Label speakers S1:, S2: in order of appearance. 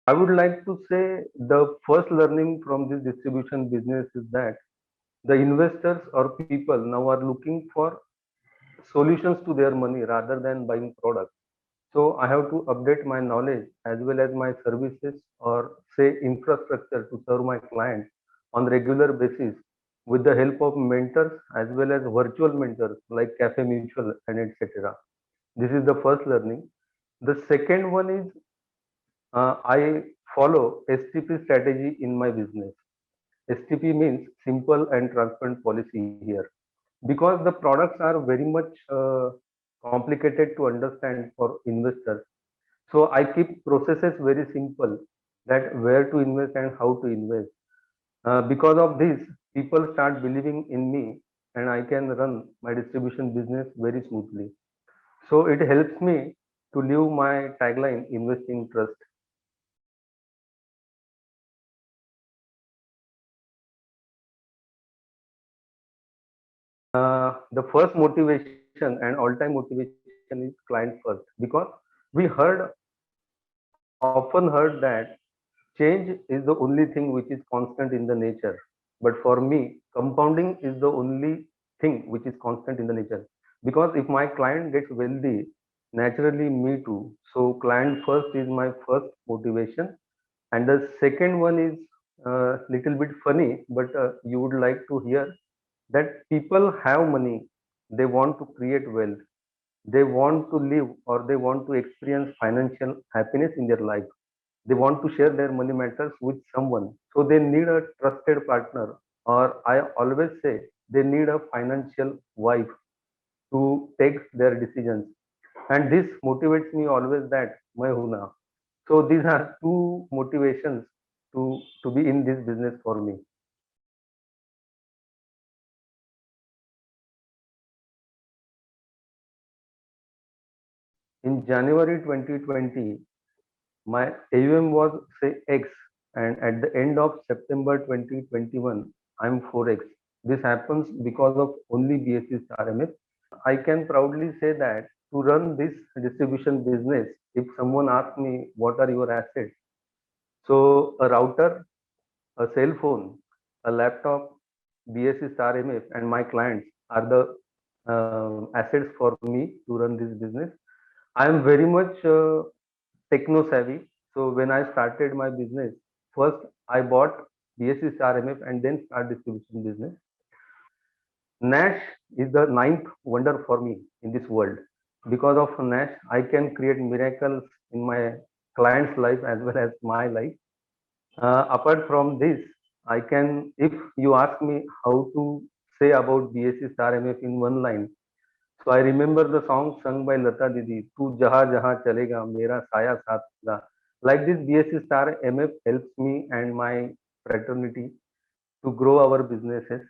S1: I would like to say the first learning from this distribution business is that the investors or people now are looking for solutions to their money rather than buying products. So I have to update my knowledge as well as my services or say infrastructure to serve my clients on regular basis with the help of mentors as well as virtual mentors like Cafe Mutual and etc. This is the first learning. The second one is I follow STP strategy in my business. STP means simple and transparent policy here because the products are very much complicated to understand for investors. So I keep processes very simple that where to invest and how to invest. Because of this, people start believing in me and I can run my distribution business very smoothly. So it helps me to live my tagline, investing trust. The first motivation and all-time motivation is client first because we often heard that change is the only thing which is constant in the nature. But for me, compounding is the only thing which is constant in the nature. Because if my client gets wealthy, naturally me too. So client first is my first motivation. And the second one is little bit funny, but you would like to hear that people have money. They want to create wealth. They want to live or they want to experience financial happiness in their life. They want to share their money matters with someone. So they need a trusted partner, or I always say they need a financial wife to take their decisions. And this motivates me always that my huna. So these are two motivations to be in this business for me. In January 2020, my AUM was say X, and at the end of September 2021, I'm 4X. This happens because of only BSC Star MF. I can proudly say that to run this distribution business, if someone asks me what are your assets, so a router, a cell phone, a laptop, BSC Star MF, and my clients are the assets for me to run this business. I am very much techno savvy. So when I started my business, first I bought BSC Star MF and then start distribution business. Nash is the ninth wonder for me in this world. Because of Nash, I can create miracles in my client's life as well as my life. Apart from this, I can, if you ask me how to say about BSC Star MF in one line, so I remember the song sung by Lata Didi, Tu Jaha Jaha Chalega, Mera Saya Saath Hoga. Like this, BSC Star MF helps me and my fraternity to grow our businesses.